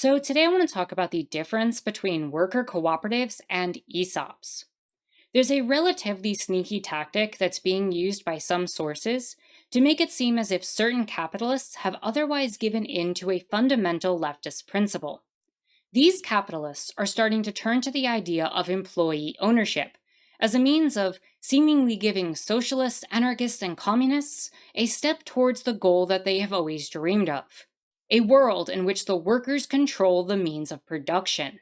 So, today I want to talk about the difference between worker cooperatives and ESOPs. There's a relatively sneaky tactic that's being used by some sources to make it seem as if certain capitalists have otherwise given in to a fundamental leftist principle. These capitalists are starting to turn to the idea of employee ownership as a means of seemingly giving socialists, anarchists, and communists a step towards the goal that they have always dreamed of: a world in which the workers control the means of production.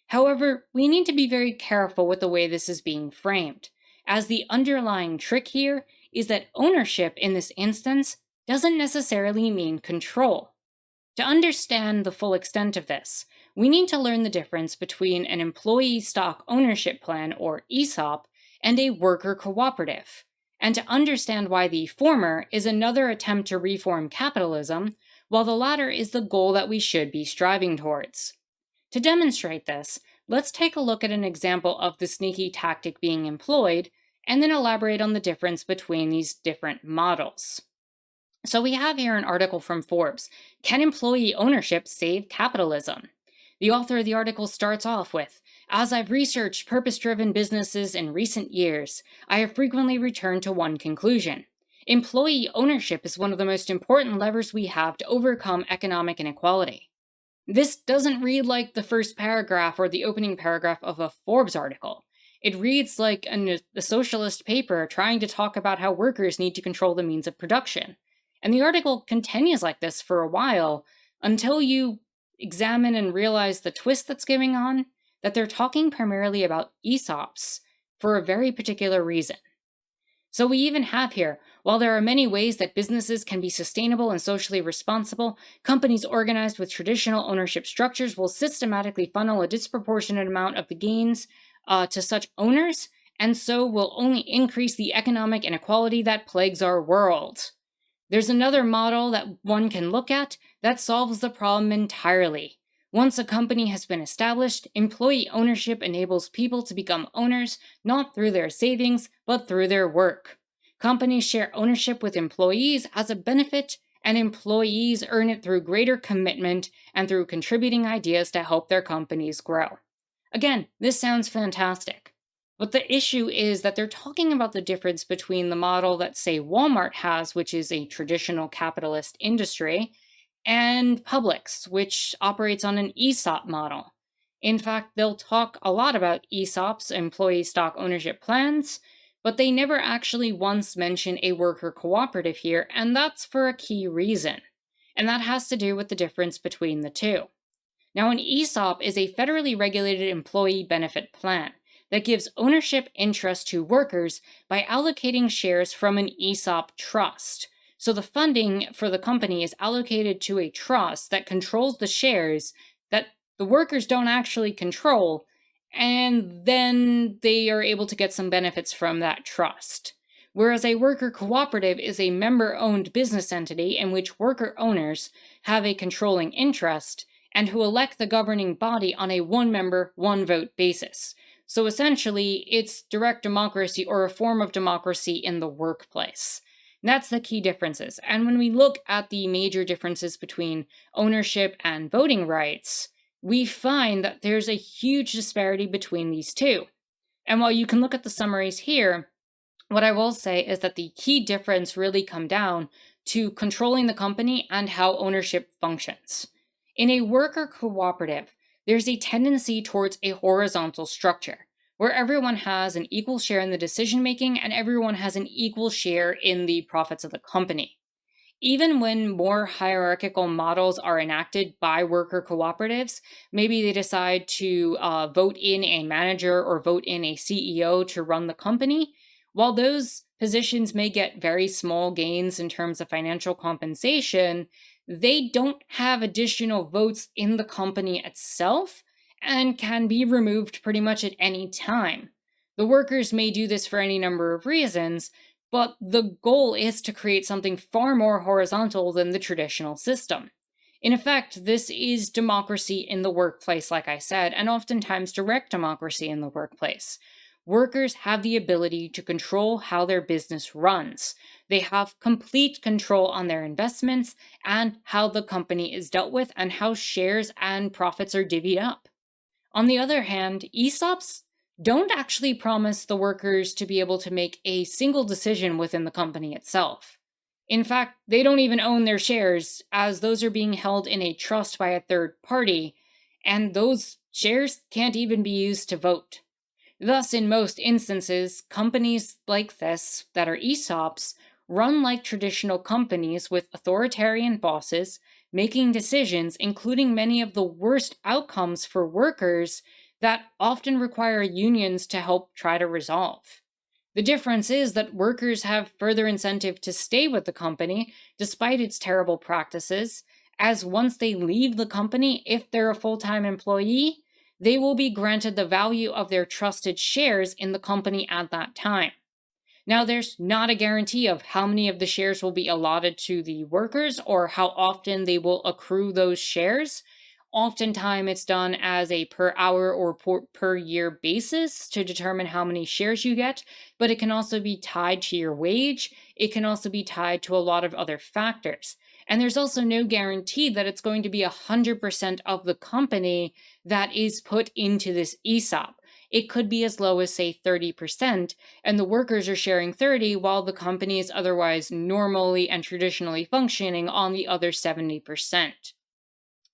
However, we need to be very careful with the way this is being framed, as the underlying trick here is that ownership in this instance doesn't necessarily mean control. To understand the full extent of this, we need to learn the difference between an employee stock ownership plan, or ESOP, and a worker cooperative, and to understand why the former is another attempt to reform capitalism, while the latter is the goal that we should be striving towards. To demonstrate this, let's take a look at an example of the sneaky tactic being employed, and then elaborate on the difference between these different models. So we have here an article from Forbes: Can employee ownership save capitalism? The author of the article starts off with, "As I've researched purpose-driven businesses in recent years, I have frequently returned to one conclusion. Employee ownership is one of the most important levers we have to overcome economic inequality." This doesn't read like the first paragraph or the opening paragraph of a Forbes article. It reads like a socialist paper trying to talk about how workers need to control the means of production. And the article continues like this for a while until you examine and realize the twist that's going on, that they're talking primarily about ESOPs for a very particular reason. So we even have here, while there are many ways that businesses can be sustainable and socially responsible, companies organized with traditional ownership structures will systematically funnel a disproportionate amount of the gains to such owners, and so will only increase the economic inequality that plagues our world. There's another model that one can look at that solves the problem entirely. Once a company has been established, employee ownership enables people to become owners not through their savings, but through their work. Companies share ownership with employees as a benefit, and employees earn it through greater commitment and through contributing ideas to help their companies grow. Again, this sounds fantastic. But the issue is that they're talking about the difference between the model that, say, Walmart has, which is a traditional capitalist industry, and Publix, which operates on an ESOP model. In fact, they'll talk a lot about ESOPs, employee stock ownership plans, but they never actually once mention a worker cooperative here, and that's for a key reason. And that has to do with the difference between the two. Now, an ESOP is a federally regulated employee benefit plan that gives ownership interest to workers by allocating shares from an ESOP trust. So the funding for the company is allocated to a trust that controls the shares that the workers don't actually control, and then they are able to get some benefits from that trust. Whereas a worker cooperative is a member-owned business entity in which worker owners have a controlling interest and who elect the governing body on a one-member, one-vote basis. So essentially, it's direct democracy, or a form of democracy in the workplace. That's the key differences. And when we look at the major differences between ownership and voting rights, we find that there's a huge disparity between these two. And while you can look at the summaries here, what I will say is that the key difference really come down to controlling the company and how ownership functions. In a worker cooperative, there's a tendency towards a horizontal structure, where everyone has an equal share in the decision-making and everyone has an equal share in the profits of the company. Even when more hierarchical models are enacted by worker cooperatives, maybe they decide to vote in a manager or vote in a CEO to run the company, while those positions may get very small gains in terms of financial compensation, they don't have additional votes in the company itself and can be removed pretty much at any time. The workers may do this for any number of reasons, but the goal is to create something far more horizontal than the traditional system. In effect, this is democracy in the workplace, like I said, and oftentimes direct democracy in the workplace, workers have the ability to control how their business runs. They have complete control on their investments and how the company is dealt with and how shares and profits are divvied up. On the other hand, ESOPs don't actually promise the workers to be able to make a single decision within the company itself. In fact, they don't even own their shares, as those are being held in a trust by a third party, and those shares can't even be used to vote. Thus, in most instances, companies like this, that are ESOPs, run like traditional companies with authoritarian bosses making decisions, including many of the worst outcomes for workers that often require unions to help try to resolve. The difference is that workers have further incentive to stay with the company despite its terrible practices, as once they leave the company, if they're a full time employee, they will be granted the value of their trusted shares in the company at that time. Now, there's not a guarantee of how many of the shares will be allotted to the workers or how often they will accrue those shares. Oftentimes, it's done as a per hour or per year basis to determine how many shares you get, but it can also be tied to your wage. It can also be tied to a lot of other factors. And there's also no guarantee that it's going to be 100% of the company that is put into this ESOP. It could be as low as, say, 30%, and the workers are sharing 30 while the company is otherwise normally and traditionally functioning on the other 70%.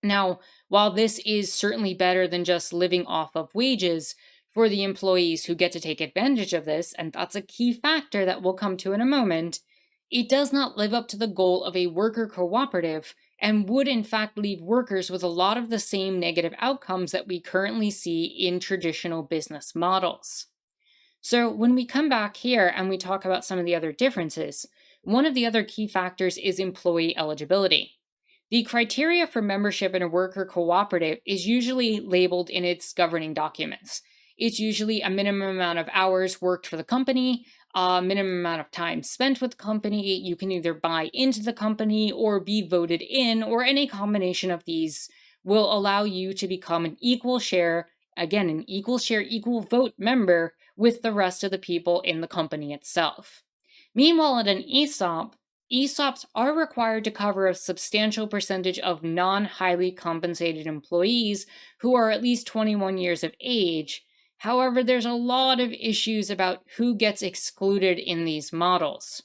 Now, while this is certainly better than just living off of wages for the employees who get to take advantage of this, and that's a key factor that we'll come to in a moment, it does not live up to the goal of a worker cooperative and would in fact leave workers with a lot of the same negative outcomes that we currently see in traditional business models. So, when we come back here and we talk about some of the other differences, one of the other key factors is employee eligibility. The criteria for membership in a worker cooperative is usually labeled in its governing documents. It's usually a minimum amount of hours worked for the company, a minimum amount of time spent with the company. You can either buy into the company or be voted in, or any combination of these will allow you to become an equal share, again, an equal share, equal vote member with the rest of the people in the company itself. Meanwhile, at an ESOP, ESOPs are required to cover a substantial percentage of non-highly compensated employees who are at least 21 years of age. However, there's a lot of issues about who gets excluded in these models.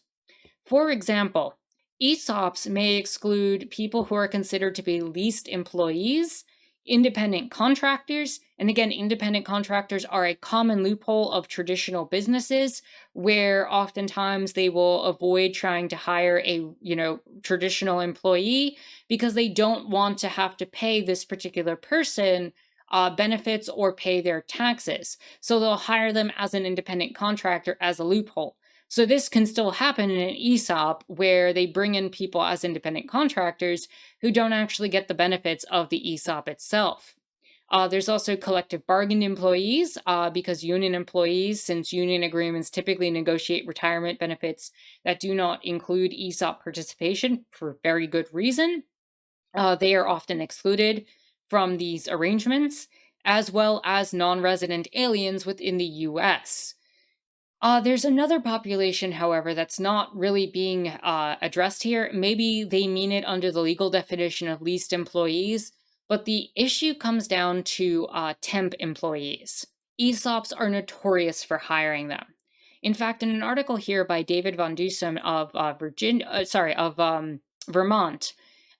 For example, ESOPs may exclude people who are considered to be leased employees, independent contractors, and again, independent contractors are a common loophole of traditional businesses where oftentimes they will avoid trying to hire a, traditional employee because they don't want to have to pay this particular person benefits or pay their taxes. So they'll hire them as an independent contractor as a loophole. So this can still happen in an ESOP where they bring in people as independent contractors who don't actually get the benefits of the ESOP itself. There's also collective bargained employees because union employees, since union agreements typically negotiate retirement benefits that do not include ESOP participation for very good reason, they are often excluded from these arrangements, as well as non-resident aliens within the US. There's another population, however, that's not really being addressed here. Maybe they mean it under the legal definition of leased employees, but the issue comes down to temp employees. ESOPs are notorious for hiring them. In fact, in an article here by David Von Dusem of Vermont,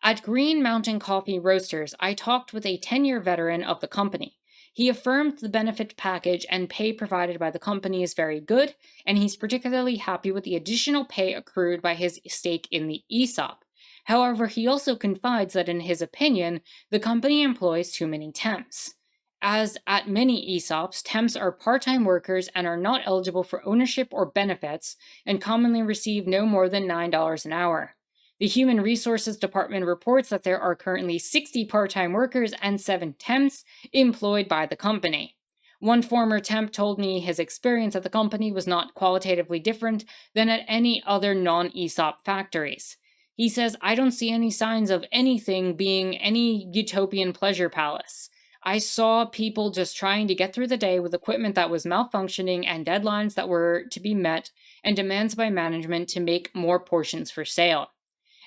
at Green Mountain Coffee Roasters, I talked with a 10-year veteran of the company. He affirmed the benefit package and pay provided by the company is very good, and he's particularly happy with the additional pay accrued by his stake in the ESOP. However, he also confides that in his opinion, the company employs too many temps. As at many ESOPs, temps are part-time workers and are not eligible for ownership or benefits and commonly receive no more than $9 an hour. The Human Resources Department reports that there are currently 60 part-time workers and 7 temps employed by the company. One former temp told me his experience at the company was not qualitatively different than at any other non-ESOP factories. He says, I don't see any signs of anything being any utopian pleasure palace. I saw people just trying to get through the day with equipment that was malfunctioning and deadlines that were to be met and demands by management to make more portions for sale.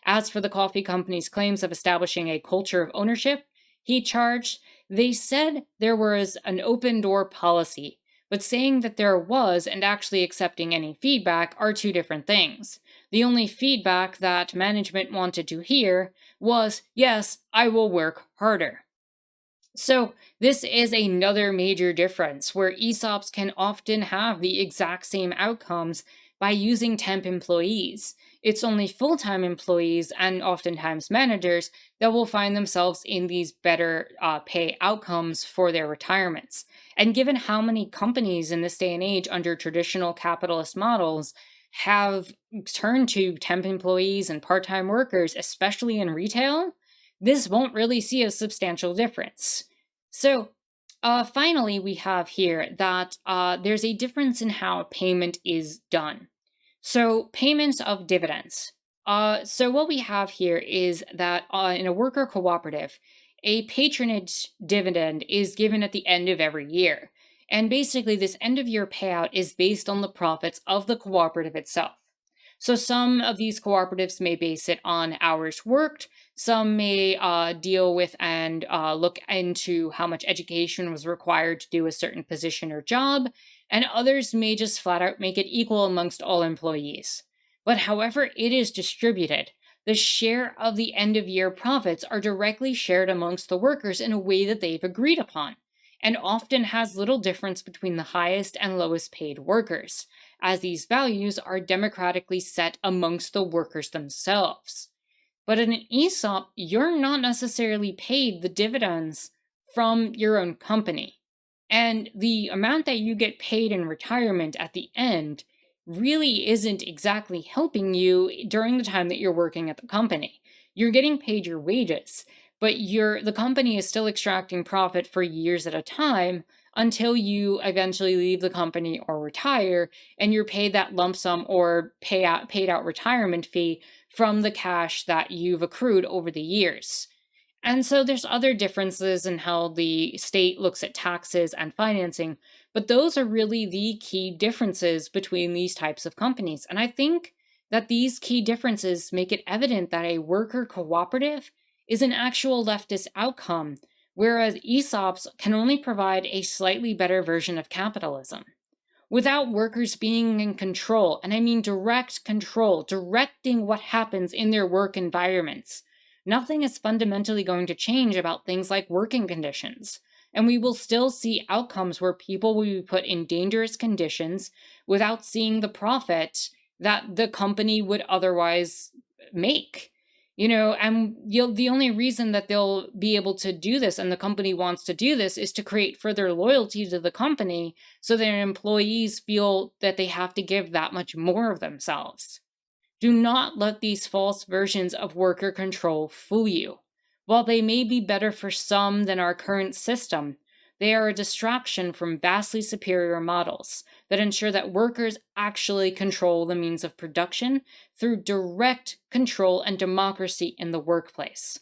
As for the coffee company's claims of establishing a culture of ownership, he charged, they said there was an open door policy, but saying that there was and actually accepting any feedback are two different things. The only feedback that management wanted to hear was, yes, I will work harder. So, this is another major difference where ESOPs can often have the exact same outcomes by using temp employees. It's only full time employees and oftentimes managers that will find themselves in these better pay outcomes for their retirements. And given how many companies in this day and age under traditional capitalist models have turned to temp employees and part time workers, especially in retail, this won't really see a substantial difference. So, finally, we have here that there's a difference in how payment is done. So, payments of dividends. So, what we have here is that in a worker cooperative, a patronage dividend is given at the end of every year. And basically, this end of year payout is based on the profits of the cooperative itself. So some of these cooperatives may base it on hours worked. Some may deal with and look into how much education was required to do a certain position or job, and others may just flat out make it equal amongst all employees. But however it is distributed, the share of the end of year profits are directly shared amongst the workers in a way that they've agreed upon, and often has little difference between the highest and lowest paid workers, as these values are democratically set amongst the workers themselves. But in an ESOP, you're not necessarily paid the dividends from your own company. And the amount that you get paid in retirement at the end really isn't exactly helping you during the time that you're working at the company. You're getting paid your wages, but the company is still extracting profit for years at a time until you eventually leave the company or retire, and you're paid that lump sum or paid out retirement fee from the cash that you've accrued over the years. And so there's other differences in how the state looks at taxes and financing, but those are really the key differences between these types of companies. And I think that these key differences make it evident that a worker cooperative is an actual leftist outcome, whereas ESOPs can only provide a slightly better version of capitalism. Without workers being in control, and I mean direct control, directing what happens in their work environments, nothing is fundamentally going to change about things like working conditions. And we will still see outcomes where people will be put in dangerous conditions without seeing the profit that the company would otherwise make. And the only reason that they'll be able to do this and the company wants to do this is to create further loyalty to the company so their employees feel that they have to give that much more of themselves. Do not let these false versions of worker control fool you. While they may be better for some than our current system, they are a distraction from vastly superior models that ensure that workers actually control the means of production through direct control and democracy in the workplace.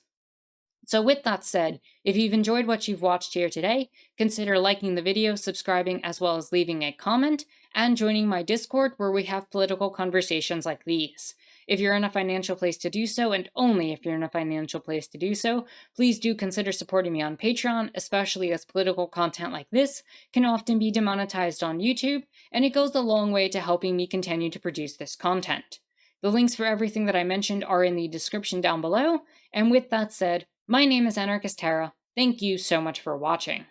So with that said, if you've enjoyed what you've watched here today, consider liking the video, subscribing, as well as leaving a comment, and joining my Discord where we have political conversations like these. If you're in a financial place to do so, and only if you're in a financial place to do so, please do consider supporting me on Patreon, especially as political content like this can often be demonetized on YouTube, and it goes a long way to helping me continue to produce this content. The links for everything that I mentioned are in the description down below, and with that said, my name is Anarchist Tara. Thank you so much for watching.